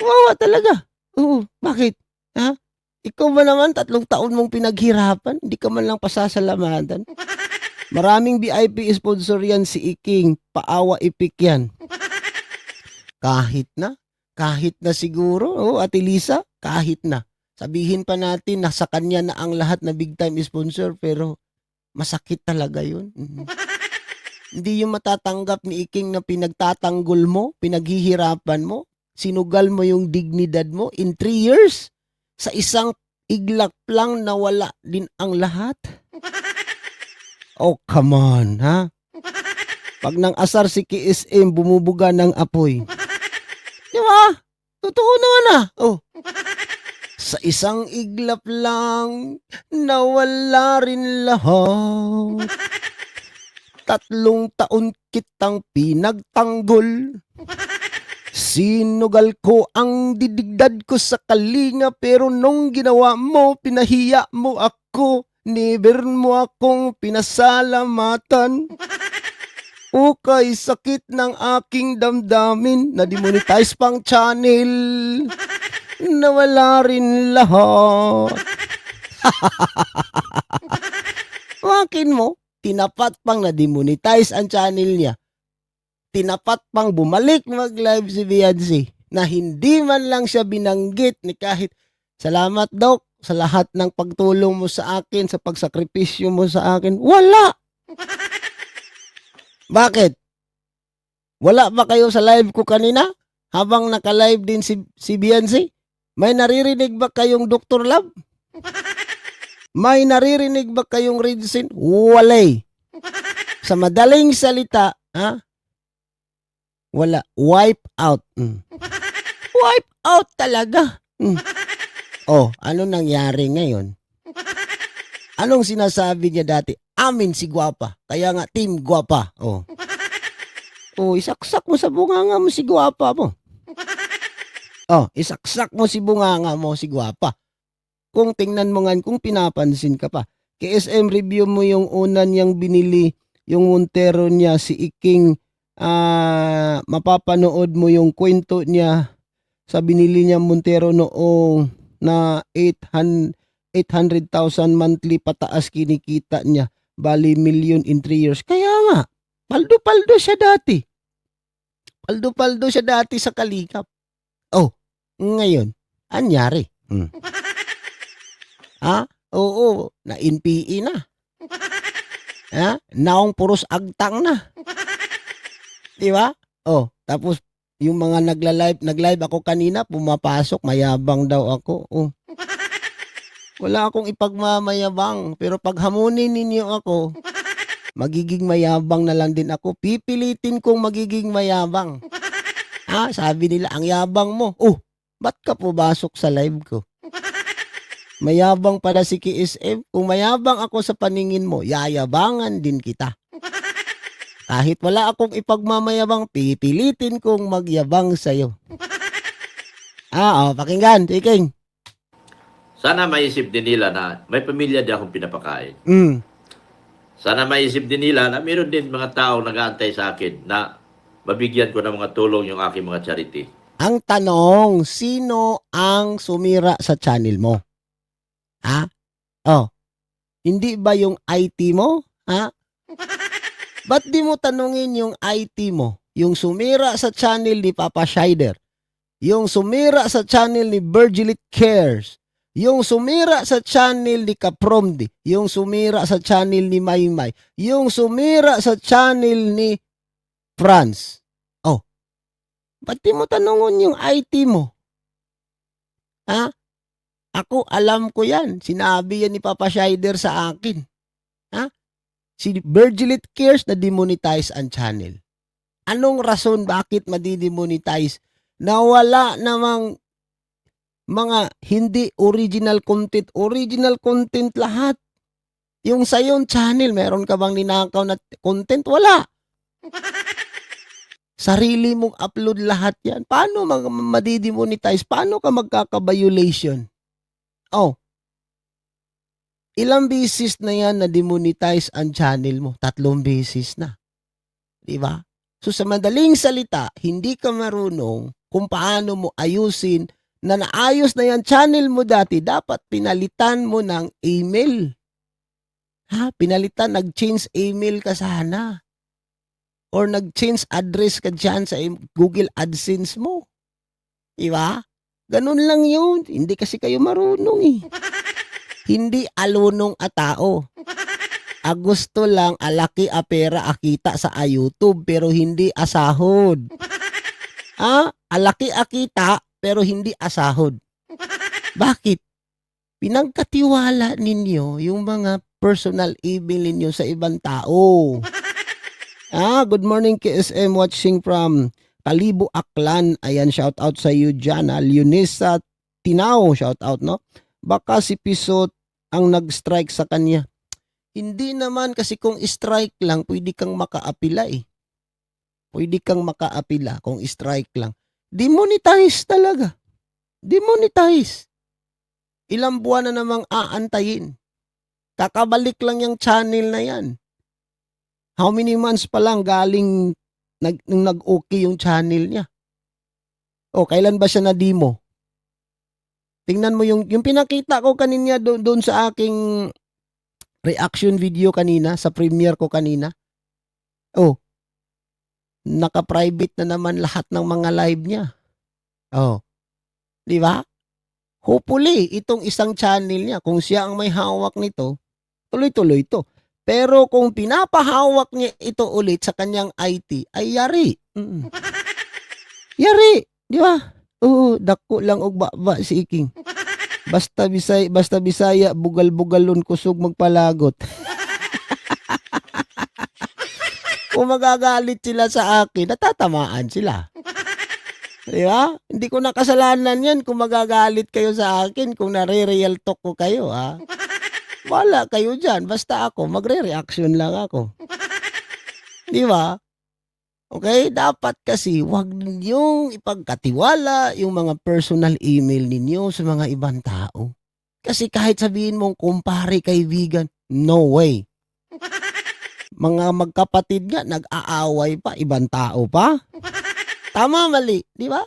Kawawa talaga. Oo, bakit? Ha? Ikaw ba naman 3 taon mong pinaghirapan, hindi ka man lang pasasalamatan. Maraming VIP sponsor yan si Iking, paawa ipik yan. Kahit na siguro, Ate Lisa, kahit na. Sabihin pa natin na sa kanya na ang lahat na big time sponsor pero masakit talaga yun. Hindi yung matatanggap ni Iking na pinagtatanggol mo, pinaghihirapan mo, sinugal mo yung dignidad mo in 3 years. Sa isang iglap lang nawala din ang lahat. Oh, come on, ha? Pag nang asar si KSM, bumubuga ng apoy. Di ba? Totoo naman Oh, sa isang iglap lang, nawala rin lahat. 3 taon kitang pinagtanggol. Sinugal ko ang didigdad ko sa kalinga pero nung ginawa mo, pinahiya mo ako. Never mo akong pinasalamatan. Ukay sakit ng aking damdamin. Na-demonetize pang channel. Nawala rin lahat. Akin mo, tinapat pang na-demonetize ang channel niya. Tinapat pang bumalik mag-live si Beyonce na hindi man lang siya binanggit ni kahit salamat Dok sa lahat ng pagtulong mo sa akin, sa pagsakripisyo mo sa akin. Wala! Bakit? Wala ba kayo sa live ko kanina? Habang naka-live din si Beyonce? May naririnig ba kayong Dr. Love? May naririnig ba kayong Ridsin? Walay. Sa madaling salita, wala. Wipe out. Wipe out talaga. Oh, ano nangyari ngayon? Anong sinasabi niya dati? Amin si Guwapa. Kaya nga, Team Guwapa. Oh. Oh, isaksak mo sa bunganga mo si Guwapa mo. Oh, isaksak mo si bunganga mo si Guwapa. Kung tingnan mo nga, kung pinapansin ka pa. KSM review mo yung una niyang binili, yung Montero niya, si Iking, mapapanood mo yung kwento niya sa binili niya Montero noong na 800,000 monthly pataas kinikita niya. Bali, million in 3 years. Kaya nga, paldo-paldo siya dati. Paldo-paldo siya dati sa Kalikap. Oh, ngayon, anyari. Oo, na-NPE na. Naong puros agtang na. Di ba? Oh, tapos yung mga nag-live ako kanina, pumapasok, mayabang daw ako. Oh. Wala akong ipagmamayabang, pero pag hamunin ninyo ako, magiging mayabang na lang din ako. Pipilitin kong magiging mayabang. Sabi nila, ang yabang mo. Oh, ba't ka pumasok sa live ko? Mayabang para si KSM. Kung mayabang ako sa paningin mo, yayabangan din kita. Kahit wala akong ipagmamayabang, pipilitin kong magyabang sa'yo. Pakinggan, Tiking. Sana maisip din nila na may pamilya din akong pinapakain. Sana maisip din nila na mayroon din mga tao nag-aantay sa akin na mabigyan ko ng mga tulong yung aking mga charity. Ang tanong, sino ang sumira sa channel mo? Hindi ba yung IT mo? Ba't di mo tanungin yung IT mo? Yung sumira sa channel ni Papa Scheider. Yung sumira sa channel ni Virgilit Cares. Yung sumira sa channel ni Kapromdi. Yung sumira sa channel ni Maymay. Yung sumira sa channel ni Franz. Ba't di mo tanungin yung IT mo? Ako, alam ko yan. Sinabi yan ni Papa Scheider sa akin. Si Virgilit Cares na demonetize ang channel. Anong rason bakit madidemonetize? Na wala namang mga hindi original content. Original content lahat. Yung sa yung channel, meron ka bang ninakaw na content? Wala. Sarili mong upload lahat yan. Paano madidemonetize? Paano ka magkaka-violation? Ilang beses na yan na demonetize ang channel mo? 3 beses na. Diba? So sa madaling salita, hindi ka marunong kung paano mo ayusin na naayos na yan channel mo dati, dapat pinalitan mo ng email. Ha? Pinalitan, nag-change email ka sana. Or nag-change address ka dyan sa Google AdSense mo. Diba? Ganun lang yun. Hindi kasi kayo marunong eh. Hindi alunong a tao. Gusto lang alaki a pera akita sa YouTube pero hindi asahod. Alaki akita pero hindi asahod. Bakit? Pinagkatiwala ninyo yung mga personal email ninyo sa ibang tao. Good morning KSM, watching from Kalibo Aklan. Ayan, shout out sa iyo dyan. Leonesa Tinao, shout out, no? Baka si Pisot ang nag-strike sa kanya. Hindi naman, kasi kung strike lang, pwede kang makaapila eh. Pwede kang makaapila kung strike lang. Demonetize talaga. Demonetize. Ilang buwan na namang aantayin. Kakabalik lang yung channel na yan. How many months pa lang galing nung nag-okay yung channel niya? Kailan ba siya na-demo? Tingnan mo yung pinakita ko kanina doon sa aking reaction video kanina, sa premiere ko kanina. Naka-private na naman lahat ng mga live niya. Di ba? Hopefully, itong isang channel niya, kung siya ang may hawak nito, tuloy-tuloy ito. Pero kung pinapahawak niya ito ulit sa kanyang IT, ay yari. Yari, di ba? Dako lang og baba si Iking. Basta Bisaya, bugal-bugalon kusog magpalagot. Kung magagalit sila sa akin, natatamaan sila. Di ba? Hindi ko na kasalanan yan kung magagalit kayo sa akin, kung nare-real talk ko kayo, Wala kayo dyan. Basta ako, magre-reaction lang ako. Di ba? Okay? Dapat kasi, wag ninyong ipagkatiwala yung mga personal email ninyo sa mga ibang tao. Kasi kahit sabihin mong kumpare, kaibigan, no way. Mga magkapatid nga, nag-aaway pa, ibang tao pa. Tama, mali, di ba?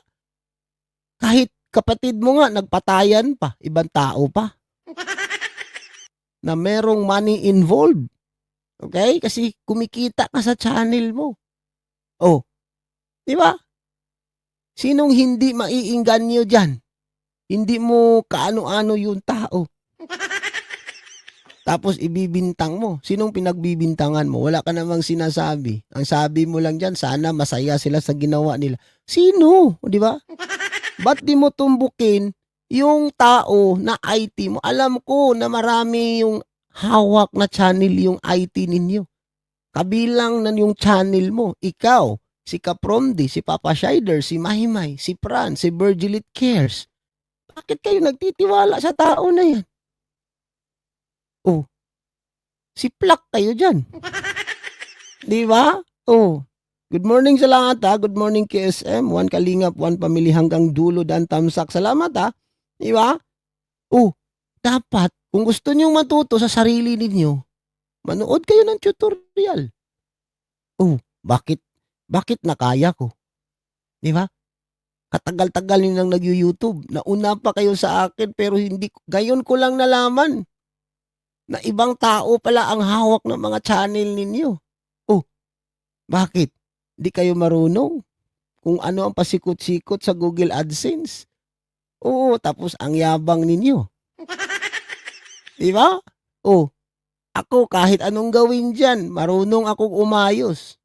Kahit kapatid mo nga, nagpatayan pa, ibang tao pa. Na merong money involved. Okay? Kasi kumikita ka sa channel mo. Di ba? Sinong hindi maiinganyo dyan? Hindi mo kaano-ano yung tao. Tapos ibibintang mo. Sinong pinagbibintangan mo? Wala ka namang sinasabi. Ang sabi mo lang dyan, sana masaya sila sa ginawa nila. Sino? Di ba? Ba't di mo tumbukin yung tao na IT mo? Alam ko na marami yung hawak na channel yung IT ninyo. Kabilang na yung channel mo. Ikaw, si Kapromdi, si Papa Shider, si Mahimay, si Fran, si Virgilit Cares. Bakit kayo nagtitiwala sa tao na yan? Si Plak kayo dyan. Di ba? Good morning sa lahat, Good morning KSM. One kalingap, one pamilya hanggang dulo dan tamsak. Salamat, Di ba? Dapat, kung gusto niyong matuto sa sarili ninyo, manood kayo ng tutorial. Bakit nakaya ko? Di ba? Katagal-tagal nyo nang nag-YouTube. Nauna pa kayo sa akin pero hindi, gayon ko lang nalaman na ibang tao pala ang hawak ng mga channel ninyo. Bakit? Di kayo marunong kung ano ang pasikot-sikot sa Google AdSense. Tapos ang yabang ninyo. Di ba? Ako kahit anong gawin dyan, marunong akong umayos.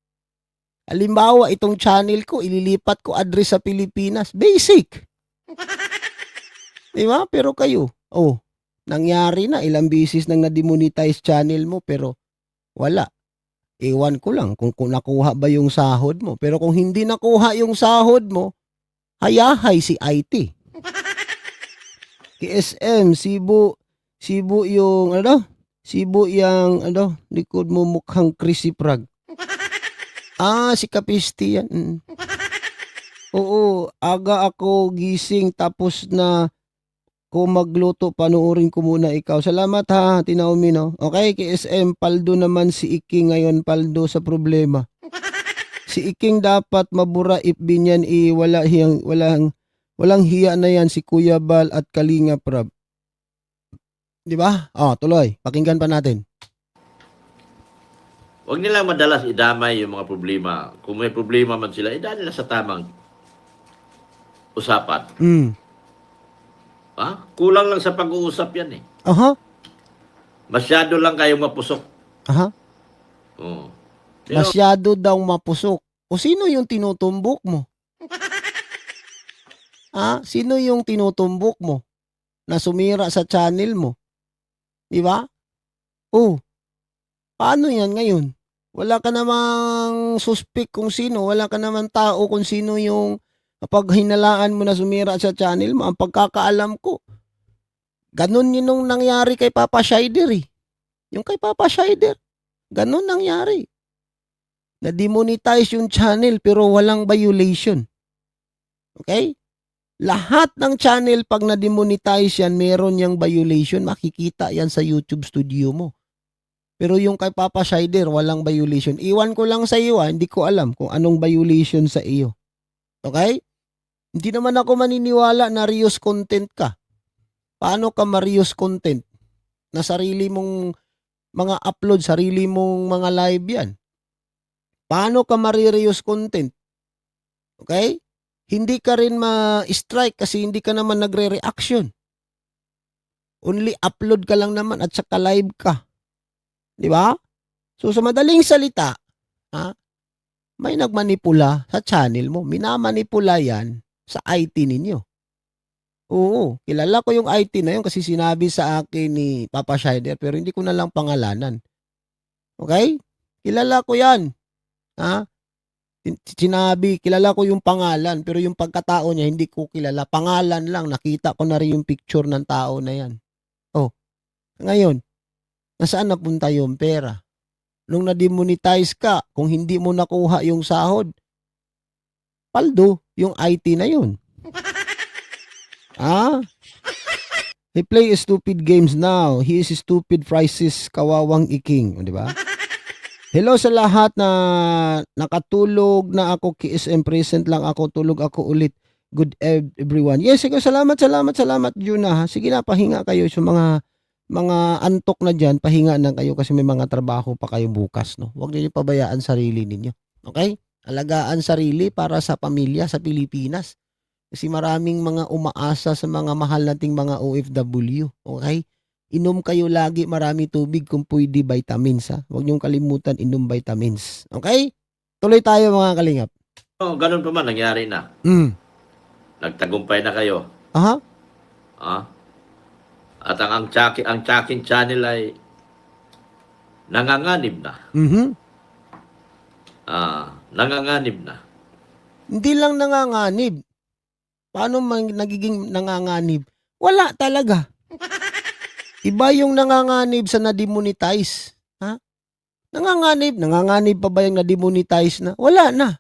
Halimbawa, itong channel ko, ililipat ko address sa Pilipinas. Basic. Di ba? Pero kayo, nangyari na, ilang beses nang na-demonetize channel mo, pero wala. Ewan ko lang kung nakuha ba yung sahod mo. Pero kung hindi nakuha yung sahod mo, hayahay si IT. KSM, Cebu yung, Cebu yung, likod mo mukhang Chrissy Prag. Si Kapisti yan. Aga ako gising tapos na ko magluto, panoorin ko muna ikaw. Salamat Tinaumi, no? Okay, KSM, paldo naman si Iki ngayon, paldo sa problema. Si Iking dapat mabura if binyan walang hiya na yan si Kuya Bal at Kalinga Prab. Di ba? Tuloy. Pakinggan pa natin. Huwag nilang madalas idamay yung mga problema. Kung may problema man sila, idaan nila sa tamang usapan. Kulang lang sa pag-uusap yan eh. Masyado lang kayong mapusok. Oo. Pero, Masyado daw mapusok. O sino yung tinutumbok mo? Sino yung tinutumbok mo na sumira sa channel mo? Di ba? Paano yan ngayon? Wala ka namang suspect kung sino. Wala ka namang tao kung sino yung kapag hinalaan mo na sumira sa channel mo. Ang pagkakaalam ko, ganun yun nung nangyari kay Papa Shider eh. Yung kay Papa Shider, ganun nangyari. Na-demonetize yung channel pero walang violation. Okay? Lahat ng channel pag na-demonetize yan, meron yung violation. Makikita yan sa YouTube studio mo. Pero yung kay Papa Shider, walang violation. Iwan ko lang sa iyo, hindi ko alam kung anong violation sa iyo. Okay? Hindi naman ako maniniwala na reuse content ka. Paano ka ma-reuse content? Na sarili mong mga upload, sarili mong mga live yan. Paano ka ma-reuse content? Okay? Hindi ka rin ma-strike kasi hindi ka naman nagre-reaction. Only upload ka lang naman at saka live ka. Di ba? So sa madaling salita, may nagmanipula sa channel mo. Minamanipula yan sa IT ninyo. Oo, kilala ko yung IT na yun kasi sinabi sa akin ni Papa Shider pero hindi ko na lang pangalanan. Okay? Kilala ko yan. Sinabi, kilala ko yung pangalan pero yung pagkatao niya hindi ko kilala. Pangalan lang, nakita ko na rin yung picture ng tao na yan. Ngayon, nasaan napunta yung pera? Nung na-demonetize ka, kung hindi mo nakuha yung sahod, paldo, yung IT na yun. He play stupid games now. He is stupid prices, kawawang Iking. Di ba? Hello sa lahat na nakatulog na ako. KSM present lang ako. Tulog ako ulit. Good everyone. Yes, salamat Juna. Sige na, pahinga kayo sa mga antok na dyan, pahinga na kayo kasi may mga trabaho pa kayo bukas, no? Huwag niyo pabayaan sarili ninyo. Okay? Alagaan sarili para sa pamilya sa Pilipinas. Kasi maraming mga umaasa sa mga mahal nating mga OFW. Okay? Inom kayo lagi marami tubig kung pwede vitamins. Huwag niyong kalimutan inom vitamins. Okay? Tuloy tayo mga kalingap. Ganun pa man, nangyari na. Nagtagumpay na kayo. At ang Chakin channel ay nanganganib na. Nanganganib na. Hindi lang nanganganib. Paano nagiging nanganganib? Wala talaga. Iba yung nanganganib sa na-demonetize. Nanganganib pa ba yung na-demonetize na? Wala na.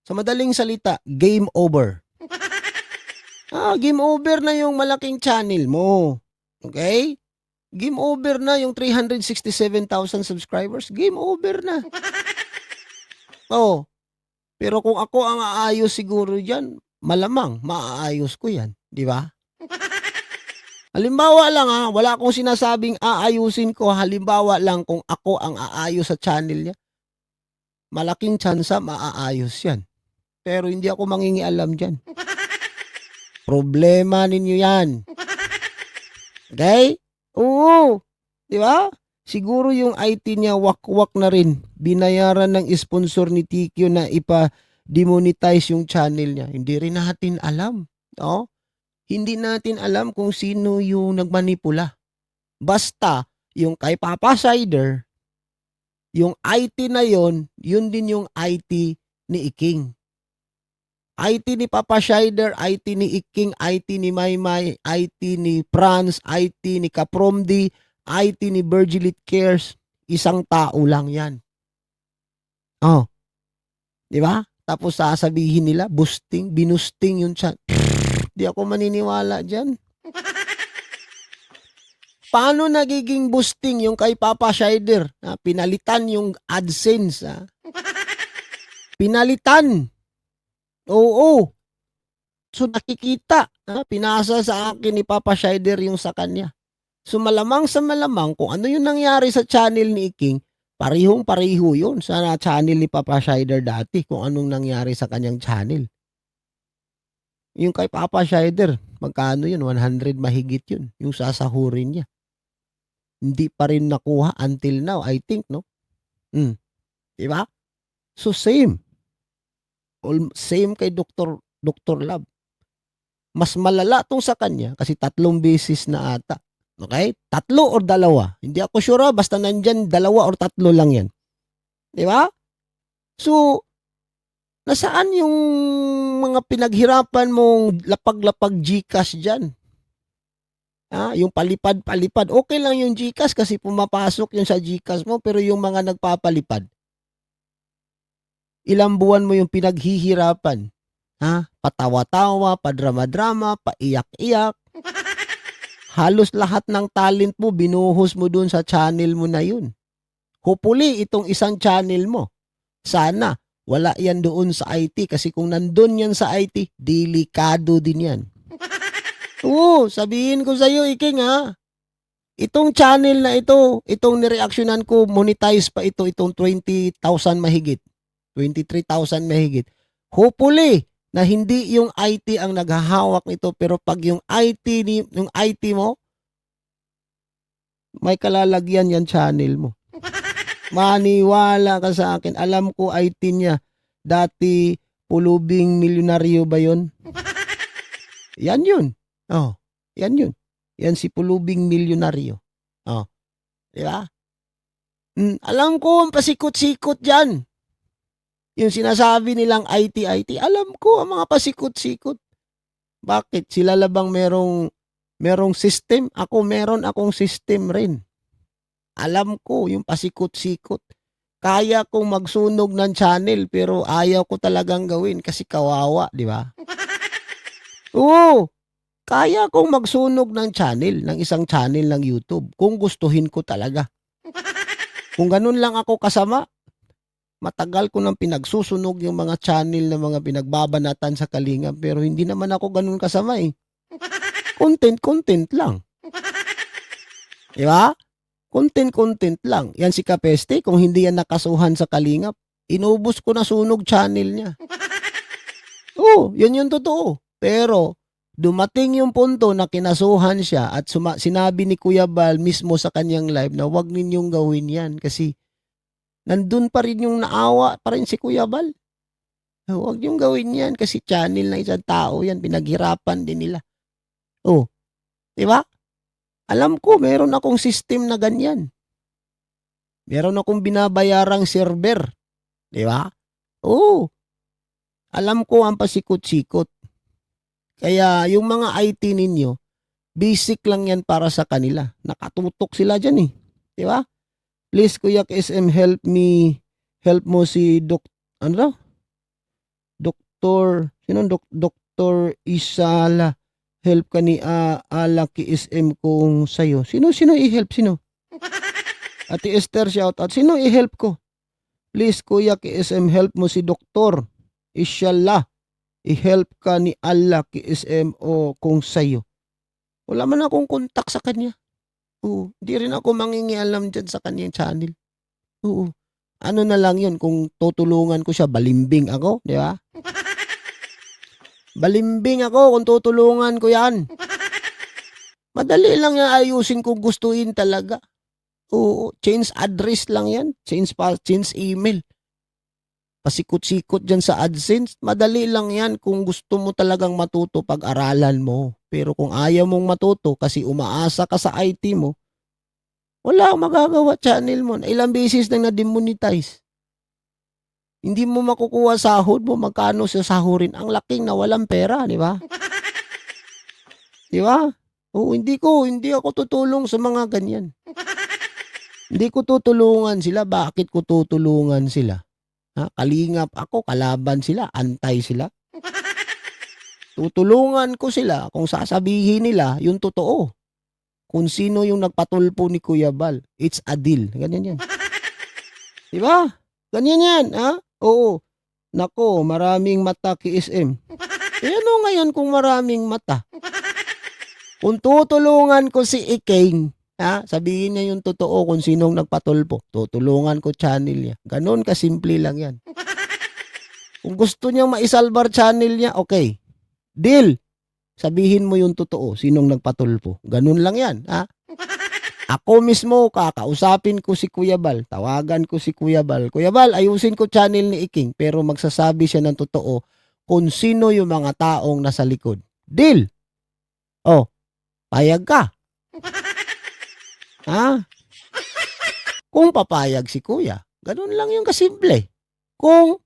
Sa madaling salita, game over. Game over na yung malaking channel mo. Okay? Game over na yung 367,000 subscribers. Game over na. Pero kung ako ang aayos siguro dyan, malamang maaayos ko yan. Di ba? Halimbawa lang wala akong sinasabing aayusin ko. Halimbawa lang kung ako ang aayos sa channel niya. Malaking tsansa maaayos yan. Pero hindi ako mangingialam dyan. Problema ninyo yan. Okay? Oo. Di ba? Siguro yung IT niya wak-wak na rin. Binayaran ng sponsor ni TQ na ipa-demonetize yung channel niya. Hindi rin natin alam. No? Hindi natin alam kung sino yung nagmanipula. Basta, yung kay Papa Shider, yung IT na yon, yun din yung IT ni Iking. IT ni Papa Shider, IT ni Iking, IT ni Maymay, IT ni Franz, IT ni Kapromdi, IT ni Virgilit Cares, isang tao lang yan. Di ba? Tapos sasabihin nila, binusting yung chat. Di ako maniniwala dyan. Paano nagiging boosting yung kay Papa Shider? Pinalitan yung AdSense. Pinalitan. Oo. So nakikita, pinasa sa akin ni Papa Shider yung sa kanya. So malamang sa malamang kung ano yung nangyari sa channel ni Iking, parehong-pareho yun sa channel ni Papa Shider dati kung anong nangyari sa kanyang channel. Yung kay Papa Shider, magkano yun? 100 mahigit yun, yung sasahurin niya. Hindi pa rin nakuha until now, I think, no? Diba? So same. Same kay Dr. Love. Mas malala tong sa kanya kasi 3 beses na ata. Okay? 3 or 2. Hindi ako sure, basta nandyan 2 or 3 lang yan. Diba? So, nasaan yung mga pinaghirapan mong lapag-lapag GCash dyan? Yung palipad-palipad. Okay lang yung GCash kasi pumapasok yun sa GCash mo, pero yung mga nagpapalipad, ilang buwan mo yung pinaghihirapan. Patawa-tawa, padrama-drama, paiyak-iyak. Halos lahat ng talent mo, binuhos mo dun sa channel mo na yun. Hopefully, itong isang channel mo, sana, wala yan doon sa IT. Kasi kung nandun yan sa IT, delikado din yan. Oo, sabihin ko sa'yo, Iking, itong channel na ito, itong nireaksyonan ko, monetize pa ito, itong 20,000 mahigit. 23,000 mahigit. Hopefully, na hindi yung IT ang naghahawak nito, pero pag yung IT mo, may kalalagyan yan channel mo. Maniwala ka sa akin. Alam ko IT niya. Dati pulubing milyonaryo ba yun? Yan yun. Yan yun. Yan si pulubing milyonaryo. Diba? Alam ko ang pasikot-sikot dyan. Yung sinasabi nilang IT, alam ko ang mga pasikot-sikot. Bakit? Sila labang merong system? Ako meron akong system rin. Alam ko yung pasikot-sikot. Kaya kong magsunog ng channel pero ayaw ko talagang gawin kasi kawawa, di ba? Oo. Kaya kong magsunog ng channel, ng isang channel ng YouTube kung gustuhin ko talaga. Kung ganun lang ako kasama, matagal ko nang pinagsusunog yung mga channel na mga pinagbabanatan sa Kalingap pero hindi naman ako ganun kasama eh. Content lang. Di ba? Content lang. Yan si Kapeste, kung hindi yan nakasuhan sa Kalingap, inubos ko na sunog channel niya. Oo, yun yung totoo. Pero, dumating yung punto na kinasuhan siya at sinabi ni Kuya Bal mismo sa kanyang live na wag ninyong gawin yan kasi nandun pa rin yung naawa pa rin si Kuya Bal. Huwag niyong gawin yan kasi channel na isang tao yan, pinaghirapan din nila. Di ba? Alam ko, meron akong system na ganyan. Meron akong binabayarang server. Di ba? Alam ko ang pasikot-sikot. Kaya yung mga IT ninyo, basic lang yan para sa kanila. Nakatutok sila dyan eh. Di ba? Please, Kuya SM, help mo si Dr. Isala. Help ka ni Alaki SM kung sa'yo. Sino i-help? Sino? Ate Esther, shout out. Sino i-help ko? Please, Kuya SM, help mo si Dr. Isala. I-help ka ni Alaki SM o kung sa'yo. Wala man akong kontak sa kanya. Hindi rin ako mangingialam dyan sa kanyang channel. Ano na lang yun, kung tutulungan ko siya, balimbing ako, di ba? Balimbing ako kung tutulungan ko yan. Madali lang yan ayusin kung gustuin talaga. Change address lang yan. Change email. Pasikot-sikot dyan sa AdSense. Madali lang yan kung gusto mo talagang matuto pag-aralan mo. Pero kung ayaw mong matuto kasi umaasa ka sa IT mo, wala kang magagawa channel mo. Ilang beses nang na-demonetize. Hindi mo makukuha sahod mo, magkano sa sahurin. Ang laking na walang pera, di ba? Di ba? Hindi ako tutulong sa mga ganyan. Hindi ko tutulungan sila. Bakit ko tutulungan sila? Kalingap ako, kalaban sila, antay sila. Tutulungan ko sila kung sasabihin nila yung totoo. Kung sino yung nagpatulpo ni Kuya Bal. It's a deal. Ganyan yan. Di ba? Ganyan yan, Oo. Nako, maraming mata KSM. Eh ano ngayon kung maraming mata? Kung tutulungan ko si Iking, sabihin niya yung totoo kung sinong nagpatulpo. Tutulungan ko channel niya. Ganon kasimple lang yan. Kung gusto niya maisalbar channel niya, okay. Deal. Sabihin mo yung totoo, sinong nagpatulpo. Ganun lang yan. Ako mismo, kakausapin ko si Kuya Bal. Tawagan ko si Kuya Bal. Kuya Bal, ayusin ko channel ni Iking. Pero magsasabi siya ng totoo kung sino yung mga taong nasa likod. Deal. Oh, payag ka. Kung papayag si Kuya, ganun lang yung kasimple. Kung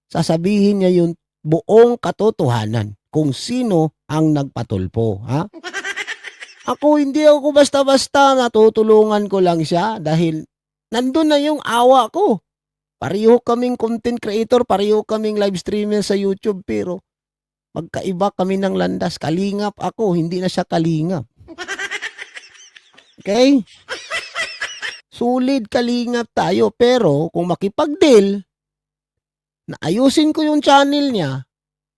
sasabihin niya yung buong katotohanan kung sino ang nagpatulpo. Hindi ako basta-basta, natutulungan ko lang siya dahil nandun na yung awa ko. Pareho kaming content creator, pareho kaming live streamer sa YouTube, pero magkaiba kami ng landas. Kalingap ako, hindi na siya kalingap. Okay? Sulit kalingap tayo, pero kung makipag-deal, na ayusin ko yung channel niya,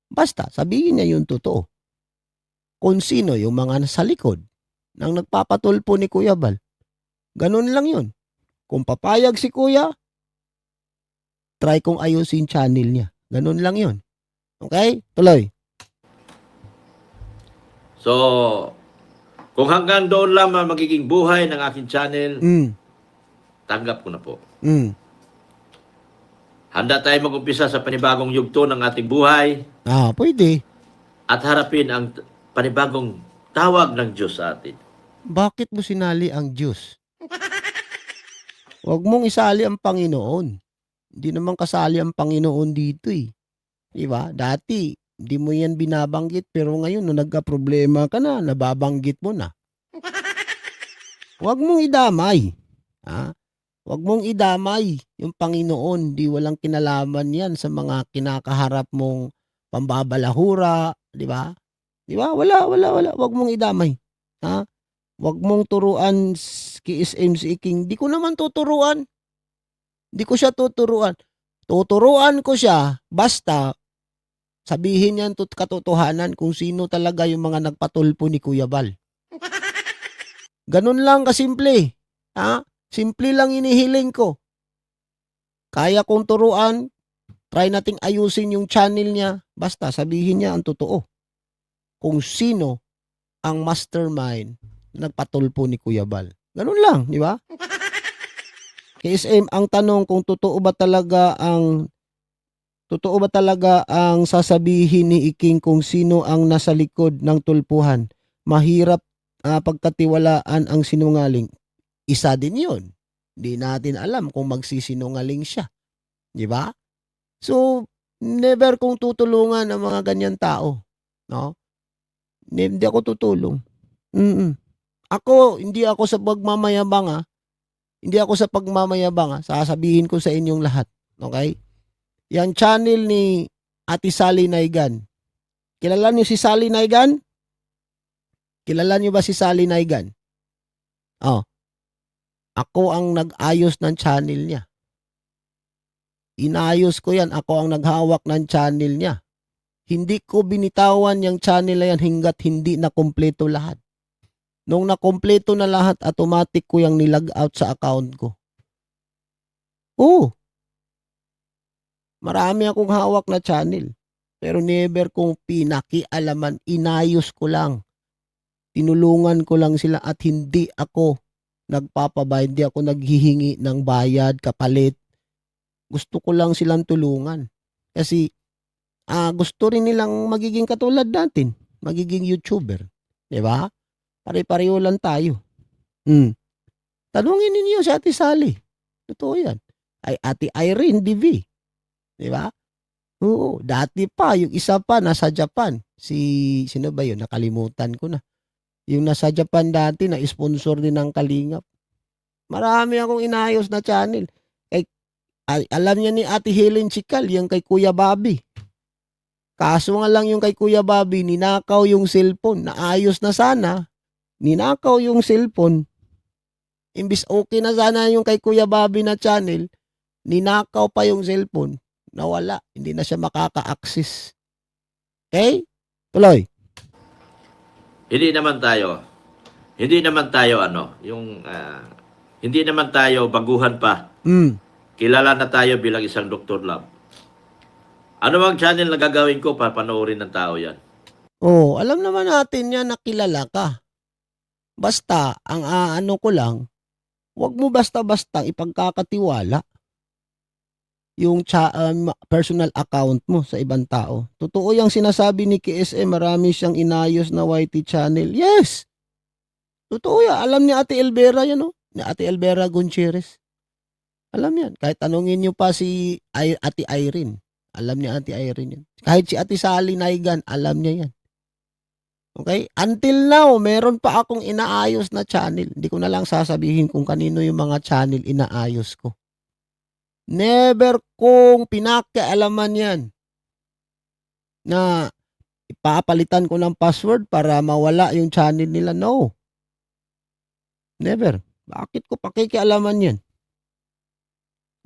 basta sabihin niya yung totoo. Kung sino yung mga nasa likod ng nagpapatulpo ni Kuya Bal. Ganun lang yun. Kung papayag si Kuya, try kong ayusin channel niya. Ganun lang yun. Okay? Tuloy. So, kung hanggang doon lang magiging buhay ng aking channel, tanggap ko na po. Handa tayo mag-umpisa sa panibagong yugto ng ating buhay. Pwede. At harapin ang panibagong tawag ng Diyos sa atin. Bakit mo sinali ang Diyos? Huwag mong isali ang Panginoon. Hindi naman kasali ang Panginoon dito eh. Diba? Dati, hindi mo yan binabanggit, pero ngayon, nung nagka-problema ka na, nababanggit mo na. Huwag mong idamay. Huwag mong idamay yung Panginoon. Di walang kinalaman yan sa mga kinakaharap mong pambabalahura. Diba? Diba? Wala. Huwag mong idamay. Huwag mong turuan KSM si Iking. Di ko naman tuturuan. Di ko siya tuturuan. Tuturuan ko siya basta sabihin niya katotohanan kung sino talaga yung mga nagpatulpo ni Kuya Bal. Ganun lang kasimple. Simple lang inihiling ko. Kaya kong turuan, try nating ayusin yung channel niya, basta sabihin niya ang totoo. Kung sino ang mastermind nagpatulpo ni Kuya Bal. Ganun lang, di ba? KSM, ang tanong kung totoo ba talaga ang sasabihin ni Iking kung sino ang nasa likod ng tulpuhan. Mahirap pagkatiwalaan ang sinungaling. Isa din yun. Di natin alam kung magsisinungaling siya. Di ba? So, never kong tutulungan ang mga ganyan tao. No? Hindi ako tutulong. Hindi ako sa pagmamayabang Hindi ako sa pagmamayabang Sasabihin ko sa inyong lahat. Okay? Yang channel ni Ate Sally Naigan. Kilala niyo si Sally Naigan? Kilala niyo ba si Sally Naigan? Ako ang nag-ayos ng channel niya. Inayos ko yan. Ako ang naghawak ng channel niya. Hindi ko binitawan yung channel na yan hanggat hindi na kompleto lahat. Nung nakompleto na lahat, automatic ko yung nilag out sa account ko. Marami akong hawak na channel. Pero never kong pinakialaman. Inayos ko lang. Tinulungan ko lang sila at hindi ako nagpapabayad. Hindi ako naghihingi ng bayad, kapalit. Gusto ko lang silang tulungan. Kasi gusto rin nilang magiging katulad natin. Magiging YouTuber. Diba? Pare-pareho lang tayo. Tanungin ninyo si Ate Sally. Totoo yan. Ay Ate Irene DV. Diba? Oo. Dati pa, yung isa pa nasa Japan. Sino ba yun? Nakalimutan ko na. Yung nasa Japan dati na sponsor din ng Kalingap. Marami akong inayos na channel. Alam niya ni Ate Helen Chikal, yung kay Kuya Bobby. Kaso nga lang yung kay Kuya Bobby, ninakaw yung cellphone. Naayos na sana. Ninakaw yung cellphone. Imbis okay na sana yung kay Kuya Bobby na channel, ninakaw pa yung cellphone. nawala. Hindi na siya makaka-access. Okay? Tuloy. Hindi naman tayo, hindi naman tayo baguhan pa. Mm. Kilala na tayo bilang isang Dr. Love. Ano bang channel na gagawin ko para panoorin ng tao yan? Oh, alam naman natin yan na kilala ka. Basta, ang ano ko lang, huwag mo basta-basta ipagkakatiwala yung personal account mo sa ibang tao. Totoo yung sinasabi ni KSM, marami siyang inayos na YT channel. Yes! Totoo yan. Alam ni Ate Elvera yan, oh. Ni Ate Elvera Gonchires. Alam yan. Kahit tanungin niyo pa si Ate Irene. Alam ni Ate Irene yan. Kahit si Ate Sally Naigan, alam niya yan. Okay? Until now, meron pa akong inaayos na channel. Hindi ko na lang sasabihin kung kanino yung mga channel inaayos ko. Never kong pinakialaman yan na ipapalitan ko ng password para mawala yung channel nila. No. Never. Bakit ko pakikialaman yan?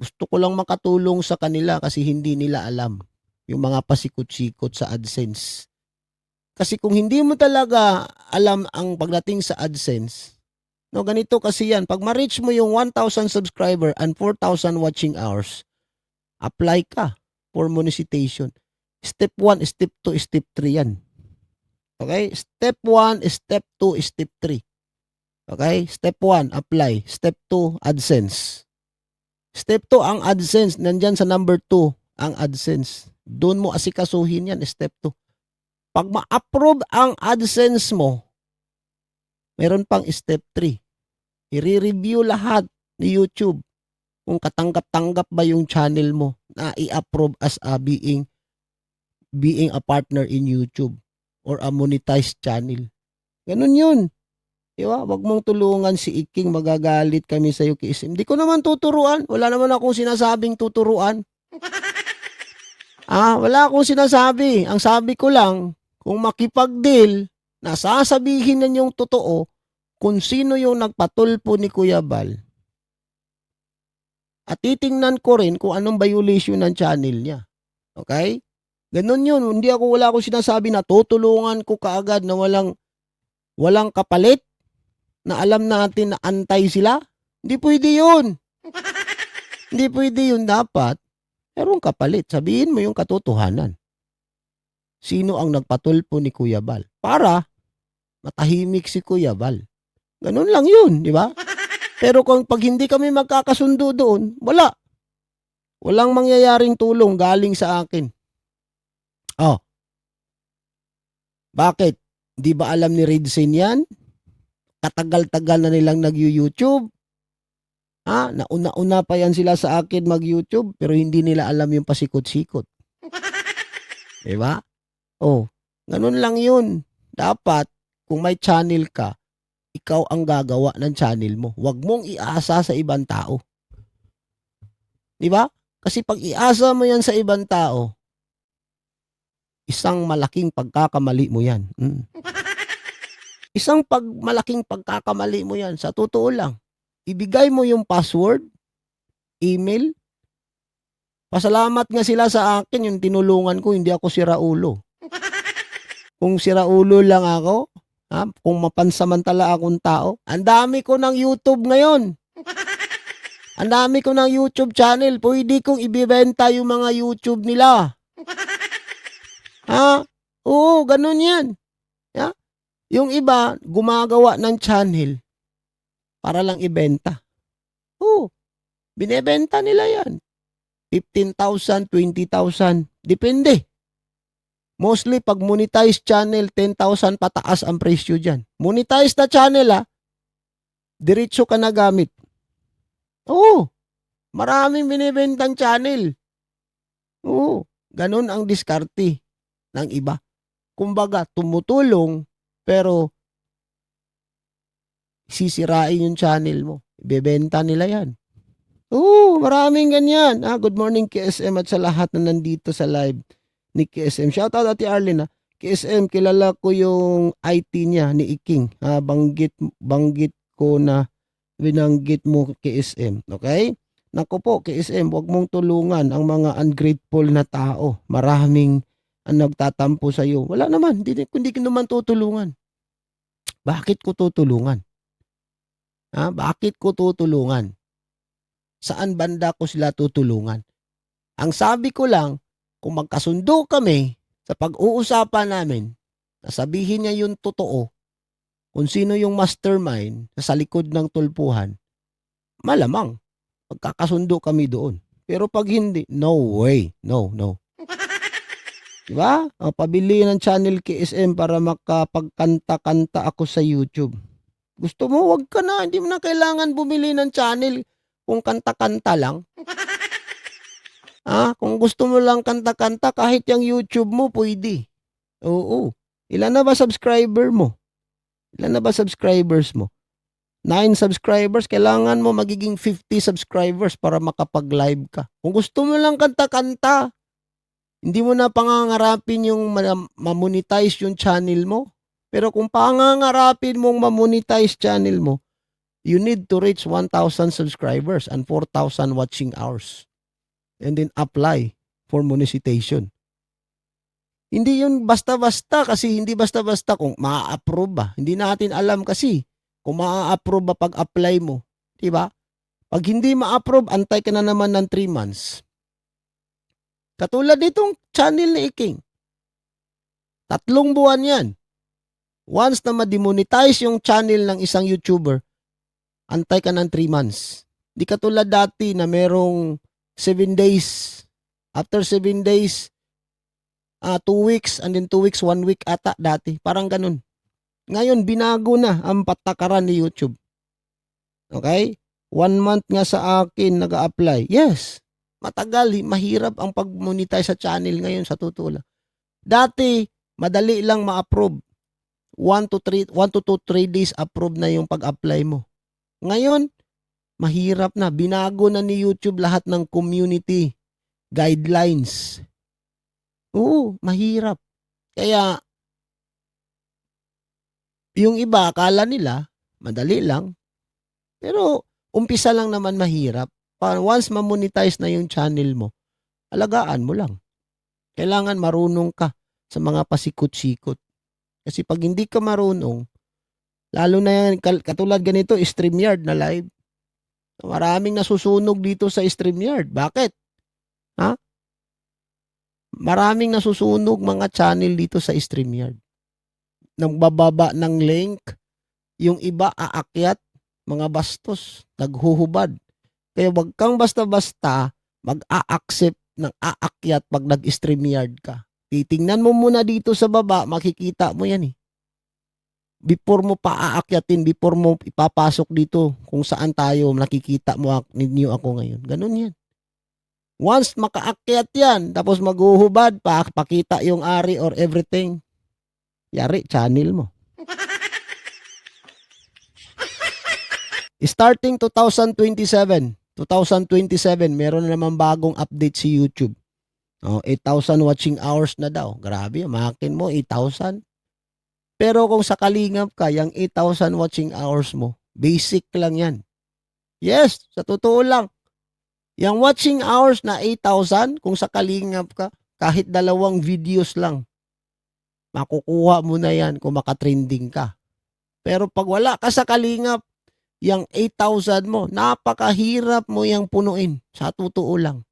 Gusto ko lang makatulong sa kanila kasi hindi nila alam yung mga pasikot-sikot sa AdSense. Kasi kung hindi mo talaga alam ang pagdating sa AdSense, no, ganito kasi yan. Pag ma-reach mo yung 1,000 subscriber and 4,000 watching hours, apply ka for monetization. Step 1, step 2, step 3 yan. Okay? Step 1, step 2, step 3. Okay? Step 1, apply. Step 2, AdSense. Step 2, ang AdSense. Nandyan sa number 2, ang AdSense. Doon mo asikasuhin yan, step 2. Pag ma-approve ang AdSense mo, meron pang step 3. I-review lahat ni YouTube kung katanggap-tanggap ba yung channel mo na i-approve as a being a partner in YouTube or a monetized channel. Ganun yun. Diba? Wag mong tulungan si Iking, magagalit kami sa KSM. Hindi ko naman tuturuan. Wala naman akong sinasabing tuturuan. Wala akong sinasabi. Ang sabi ko lang, kung makipag-deal, nasasabihin na yung totoo kung sino yung nagpatulpo ni Kuya Bal. At titingnan ko rin kung anong violation ng channel niya. Okay? Ganun yun. Wala akong sinasabi na tutulungan ko kaagad na walang kapalit, na alam natin na antay sila. Hindi pwede yun. Hindi pwede yun. Dapat merong kapalit. Sabihin mo yung katotohanan. Sino ang nagpatulpo ni Kuya Bal? Para matahimik si Kuya Bal. Ganun lang yun, di ba? Pero pag hindi kami magkakasundo doon, wala. Walang mangyayaring tulong galing sa akin. Oh. Bakit? Di ba alam ni Redsin yan? Katagal-tagal na nilang nag-YouTube. Nauna-una pa yan sila sa akin mag-YouTube, pero hindi nila alam yung pasikot-sikot. Di ba? Oh, ganun lang yun. Dapat, kung may channel ka, ikaw ang gagawa ng channel mo. Huwag mong iasa sa ibang tao. Di ba? Kasi pag iasa mo yan sa ibang tao, isang malaking pagkakamali mo yan. Isang malaking pagkakamali mo yan. Sa totoo lang. Ibigay mo yung password, email. Pasalamat nga sila sa akin, yung tinulungan ko, hindi ako siraulo. Kung siraulo lang ako, kung mapansamantala akong tao, ang dami ko ng YouTube ngayon. Ang dami ko ng YouTube channel. Pwede kong ibibenta yung mga YouTube nila. Oo, ganun yan. Yung iba, gumagawa ng channel para lang ibenta. Oo, binebenta nila yan. 15,000, 20,000. Depende. Mostly, pag monetized channel, 10,000 pataas ang presyo dyan. Monetized na channel, diretso ka na gamit. Oo, maraming binibentang channel. Oo, ganun ang diskarte ng iba. Kumbaga, tumutulong, pero sisirain yung channel mo. Ibebenta nila yan. Oo, maraming ganyan. Good morning, KSM, at sa lahat na nandito sa live ni KSM. Shoutout Ate Arlene. KSM, kilala ko yung IT niya ni Iking. Banggit ko na binanggit mo KSM. Okay? Naku po, KSM, wag mong tulungan ang mga ungrateful na tao. Maraming ang nagtatampo sa iyo. Wala naman, hindi ko naman tutulungan. Bakit ko tutulungan? Bakit ko tutulungan? Saan banda ko sila tutulungan? Ang sabi ko lang, kung magkasundo kami sa pag-uusapan namin, sabihin niya yung totoo, kung sino yung mastermind sa likod ng tulpuhan, malamang magkakasundo kami doon. Pero pag hindi, no way. No, no. Diba? Pabili ng channel KSM para makapagkanta-kanta ako sa YouTube. Gusto mo, wag ka na. Hindi mo na kailangan bumili ng channel kung kanta-kanta lang. Kung gusto mo lang kanta-kanta, kahit yung YouTube mo, pwede. Oo. Ilan na ba subscriber mo? Ilan na ba subscribers mo? 9 subscribers, kailangan mo magiging 50 subscribers para makapag-live ka. Kung gusto mo lang kanta-kanta, hindi mo na pangangarapin yung mamonetize yung channel mo. Pero kung pangangarapin mong mamonetize channel mo, you need to reach 1,000 subscribers and 4,000 watching hours. And then apply for monetization. Hindi yun basta-basta kasi hindi basta-basta kung maa-approve ba. Hindi natin alam kasi kung maa-approve ba pag-apply mo. Diba? Pag hindi ma-approve, antay ka na naman ng 3 months. Katulad nitong channel ni Iking. 3 buwan yan. Once na ma-demonetize yung channel ng isang YouTuber, antay ka ng 3 months. Di katulad dati na merong 7 days. After 7 days, 2 weeks, and then 2 weeks, 1 week ata dati. Parang ganun. Ngayon, binago na ang patakaran ni YouTube. Okay? 1 month nga sa akin nag-a-apply. Yes. Matagal, mahirap ang pag-monetize sa channel ngayon sa totoo lang. Dati, madali lang ma-approve. 1 to 3 days approve na yung pag-apply mo. Ngayon, mahirap na. Binago na ni YouTube lahat ng community guidelines. Oo, mahirap. Kaya, yung iba, akala nila, madali lang. Pero, umpisa lang naman mahirap. Once ma-monetize na yung channel mo, alagaan mo lang. Kailangan marunong ka sa mga pasikot-sikot. Kasi pag hindi ka marunong, lalo na yan, katulad ganito, StreamYard na live. Maraming nasusunog dito sa StreamYard. Bakit? Maraming nasusunog mga channel dito sa StreamYard. Nang bababa ng link, yung iba aakyat, mga bastos, naghuhubad. Kaya wag kang basta-basta mag-a-accept ng aakyat pag nag-StreamYard ka. Titingnan mo muna dito sa baba, makikita mo yan eh. Before mo pa aakyatin, before mo ipapasok dito kung saan tayo, nakikita mo ninyo ako ngayon. Ganun yan. Once makaakyat yan, tapos maghuhubad, pakita yung ari or everything, yari, channel mo. Starting 2027, meron na naman bagong update si YouTube. 8,000 watching hours na daw. Grabe, makin mo, 8,000. Pero kung sa Kalingap ka, yung 8,000 watching hours mo, basic lang yan. Yes, sa totoo lang. Yung watching hours na 8,000, kung sa Kalingap ka, kahit 2 videos lang, makukuha mo na yan kung makatrending ka. Pero pag wala ka sa Kalingap, yung 8,000 mo, napakahirap mo yung punuin. Sa totoo lang.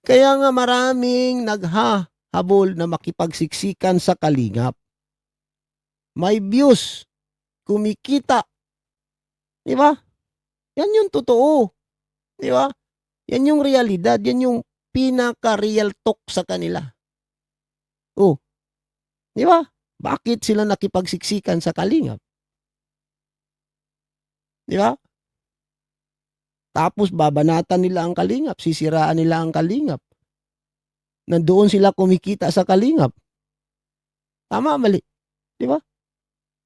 Kaya nga maraming naghahabol na makipagsiksikan sa Kalingap. May views, kumikita. Di ba? Yan yung totoo. Di ba? Yan yung realidad. Yan yung pinaka-real talk sa kanila. Di ba? Bakit sila nakipagsiksikan sa Kalingap? Di ba? Tapos babanatan nila ang Kalingap, sisiraan nila ang Kalingap. Nandoon sila kumikita sa Kalingap. Tama, mali. Di ba?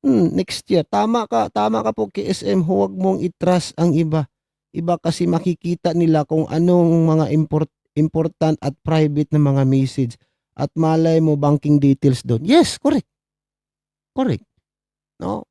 Next year, tama ka po KSM, huwag mong i-trust ang iba. Iba kasi makikita nila kung anong mga important at private na mga message at malay mo banking details doon. Yes, correct. Correct. No?